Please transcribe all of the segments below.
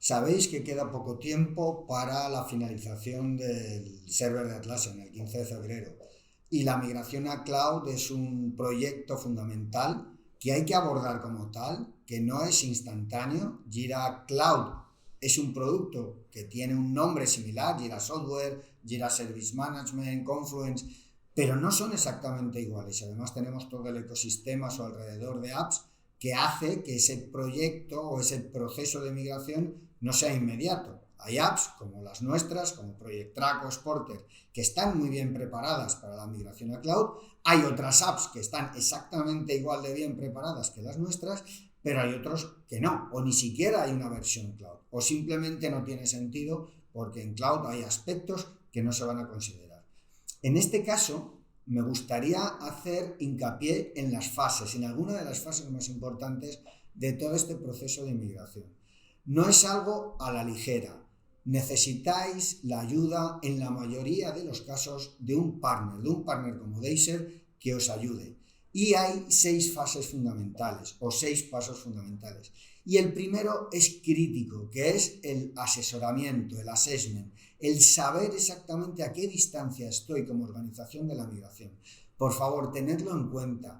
Sabéis que queda poco tiempo para la finalización del server de Atlassian, el 15 de febrero. Y la migración a cloud es un proyecto fundamental que hay que abordar como tal, que no es instantáneo. Jira Cloud es un producto que tiene un nombre similar, Jira Software, Jira Service Management, Confluence, pero no son exactamente iguales. Además tenemos todo el ecosistema a su alrededor de apps que hace que ese proyecto o ese proceso de migración no sea inmediato. Hay apps como las nuestras, como Project Track o Sporter, que están muy bien preparadas para la migración a cloud. Hay otras apps que están exactamente igual de bien preparadas que las nuestras, pero hay otros que no, o ni siquiera hay una versión cloud, o simplemente no tiene sentido porque en cloud hay aspectos que no se van a considerar. En este caso, me gustaría hacer hincapié en las fases, en alguna de las fases más importantes de todo este proceso de migración. No es algo a la ligera. Necesitáis la ayuda, en la mayoría de los casos, de un partner como Deiser que os ayude. Y hay 6 fases fundamentales o 6 pasos fundamentales. Y el primero es crítico, que es el asesoramiento, el assessment, el saber exactamente a qué distancia estoy como organización de la migración. Por favor, tenedlo en cuenta.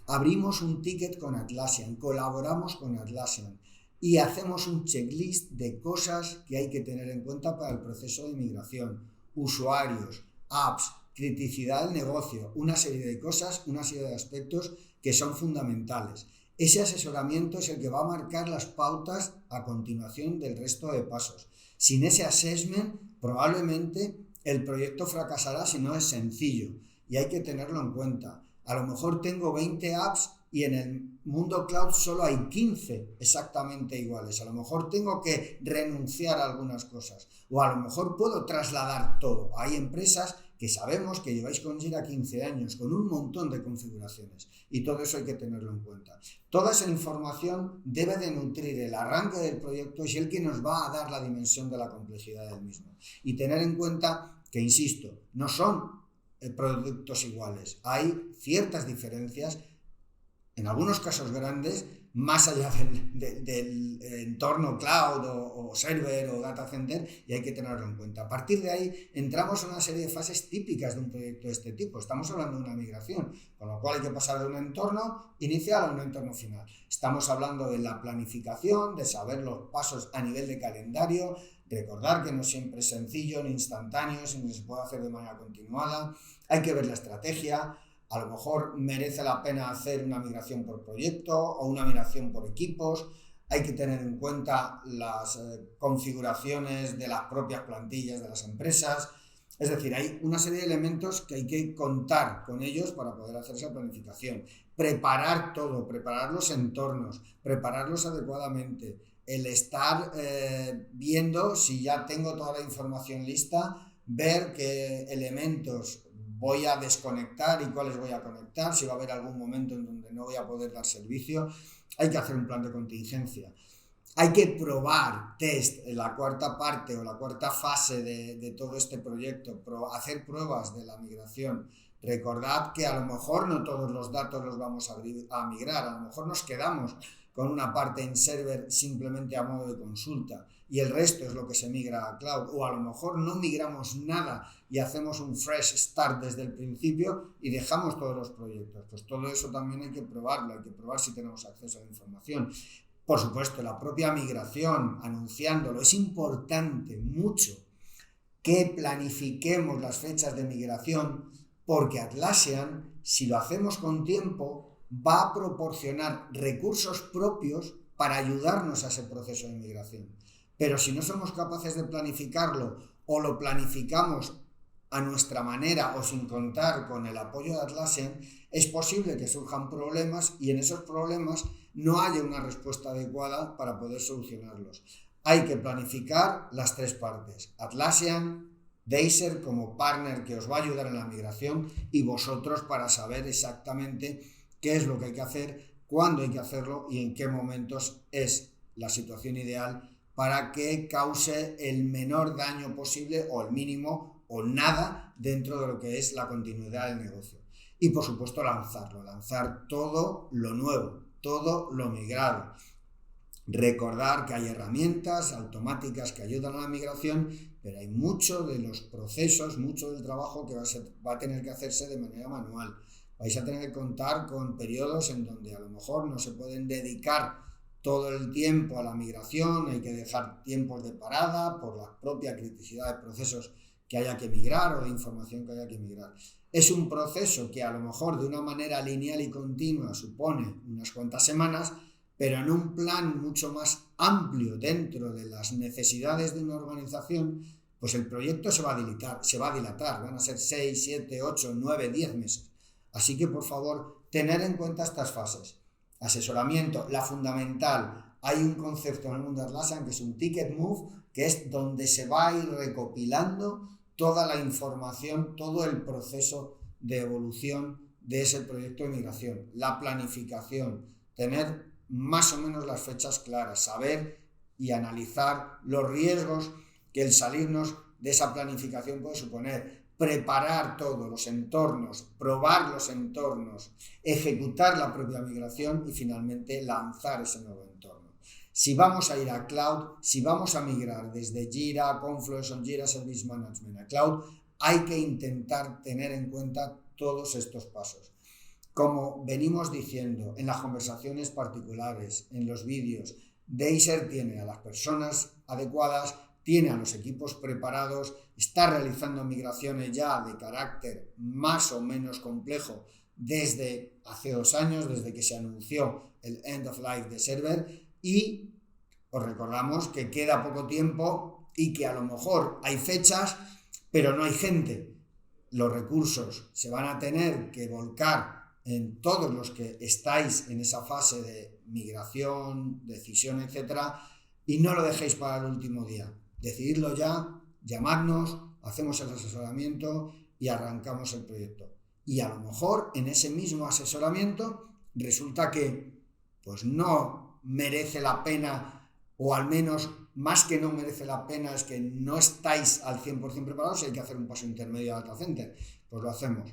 Abrimos un ticket con Atlassian, colaboramos con Atlassian y hacemos un checklist de cosas que hay que tener en cuenta para el proceso de migración. Usuarios, apps, criticidad del negocio, una serie de cosas, una serie de aspectos que son fundamentales. Ese asesoramiento es el que va a marcar las pautas a continuación del resto de pasos. Sin ese assessment, probablemente el proyecto fracasará si no es sencillo y hay que tenerlo en cuenta. A lo mejor tengo 20 apps y en el mundo cloud solo hay 15 exactamente iguales. A lo mejor tengo que renunciar a algunas cosas o a lo mejor puedo trasladar todo. Hay empresas que sabemos que lleváis con Jira 15 años, con un montón de configuraciones y todo eso hay que tenerlo en cuenta. Toda esa información debe de nutrir el arranque del proyecto y es el que nos va a dar la dimensión de la complejidad del mismo. Y tener en cuenta que, insisto, no son productos iguales, hay ciertas diferencias, en algunos casos grandes, más allá del entorno cloud o server o data center, y hay que tenerlo en cuenta. A partir de ahí entramos en una serie de fases típicas de un proyecto de este tipo. Estamos hablando de una migración, con lo cual hay que pasar de un entorno inicial a un entorno final. Estamos hablando de la planificación, de saber los pasos a nivel de calendario, recordar que no siempre es sencillo ni instantáneo, sino que se puede hacer de manera continuada. Hay que ver la estrategia. A lo mejor merece la pena hacer una migración por proyecto o una migración por equipos. Hay que tener en cuenta las configuraciones de las propias plantillas de las empresas. Es decir, hay una serie de elementos que hay que contar con ellos para poder hacer esa planificación. Preparar todo, preparar los entornos, prepararlos adecuadamente. El estar viendo si ya tengo toda la información lista, ver qué elementos voy a desconectar y cuáles voy a conectar, si va a haber algún momento en donde no voy a poder dar servicio. Hay que hacer un plan de contingencia. Hay que probar, test, en la cuarta parte o la cuarta fase de todo este proyecto, hacer pruebas de la migración. Recordad que a lo mejor no todos los datos los vamos a migrar, a lo mejor nos quedamos con una parte en server simplemente a modo de consulta y el resto es lo que se migra a cloud, o a lo mejor no migramos nada y hacemos un fresh start desde el principio y dejamos todos los proyectos. Pues todo eso también hay que probarlo, hay que probar si tenemos acceso a la información. Por supuesto, la propia migración, anunciándolo, es importante mucho que planifiquemos las fechas de migración porque Atlassian, si lo hacemos con tiempo, va a proporcionar recursos propios para ayudarnos a ese proceso de migración. Pero si no somos capaces de planificarlo o lo planificamos a nuestra manera o sin contar con el apoyo de Atlassian, es posible que surjan problemas y en esos problemas no haya una respuesta adecuada para poder solucionarlos. Hay que planificar las 3 partes. Atlassian, Deiser como partner que os va a ayudar en la migración y vosotros para saber exactamente qué es lo que hay que hacer, cuándo hay que hacerlo y en qué momentos es la situación ideal para que cause el menor daño posible o el mínimo o nada dentro de lo que es la continuidad del negocio. Y por supuesto lanzar todo lo nuevo, todo lo migrado. Recordar que hay herramientas automáticas que ayudan a la migración, pero hay mucho de los procesos, mucho del trabajo que va a tener que hacerse de manera manual. Vais a tener que contar con periodos en donde a lo mejor no se pueden dedicar todo el tiempo a la migración, hay que dejar tiempos de parada por la propia criticidad de procesos que haya que migrar o de información que haya que migrar. Es un proceso que a lo mejor de una manera lineal y continua supone unas cuantas semanas, pero en un plan mucho más amplio dentro de las necesidades de una organización, pues el proyecto se va a dilatar, van a ser 6, 7, 8, 9, 10 meses. Así que, por favor, tener en cuenta estas fases. Asesoramiento, la fundamental. Hay un concepto en el mundo de Atlassian que es un ticket move, que es donde se va a ir recopilando toda la información, todo el proceso de evolución de ese proyecto de migración. La planificación, tener más o menos las fechas claras, saber y analizar los riesgos que el salirnos de esa planificación puede suponer, preparar todos los entornos, probar los entornos, ejecutar la propia migración y finalmente lanzar ese nuevo entorno. Si vamos a ir a Cloud, si vamos a migrar desde Jira, Confluence o Jira Service Management a Cloud, hay que intentar tener en cuenta todos estos pasos. Como venimos diciendo en las conversaciones particulares, en los vídeos, Deiser tiene a las personas adecuadas, tiene a los equipos preparados, está realizando migraciones ya de carácter más o menos complejo desde hace 2 años, desde que se anunció el End of Life de Server, y os recordamos que queda poco tiempo y que a lo mejor hay fechas, pero no hay gente. Los recursos se van a tener que volcar en todos los que estáis en esa fase de migración, decisión, etcétera, y no lo dejéis para el último día. Decididlo ya, llamadnos, hacemos el asesoramiento y arrancamos el proyecto. Y a lo mejor en ese mismo asesoramiento resulta que pues no merece la pena, o al menos más que no merece la pena es que no estáis al 100% preparados y hay que hacer un paso intermedio al data center. Pues lo hacemos.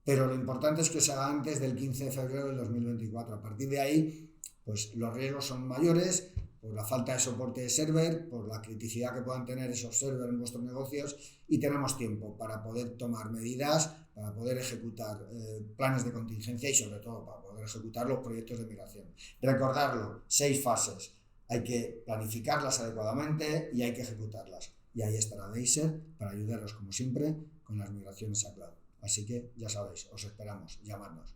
Pero lo importante es que se haga antes del 15 de febrero del 2024. A partir de ahí, pues los riesgos son mayores por la falta de soporte de server, por la criticidad que puedan tener esos servers en vuestros negocios, y tenemos tiempo para poder tomar medidas, para poder ejecutar planes de contingencia y sobre todo para poder ejecutar los proyectos de migración. Recordarlo, 6 fases. Hay que planificarlas adecuadamente y hay que ejecutarlas. Y ahí estará Deiser para ayudaros, como siempre, con las migraciones a cloud. Así que ya sabéis, os esperamos, llamadnos.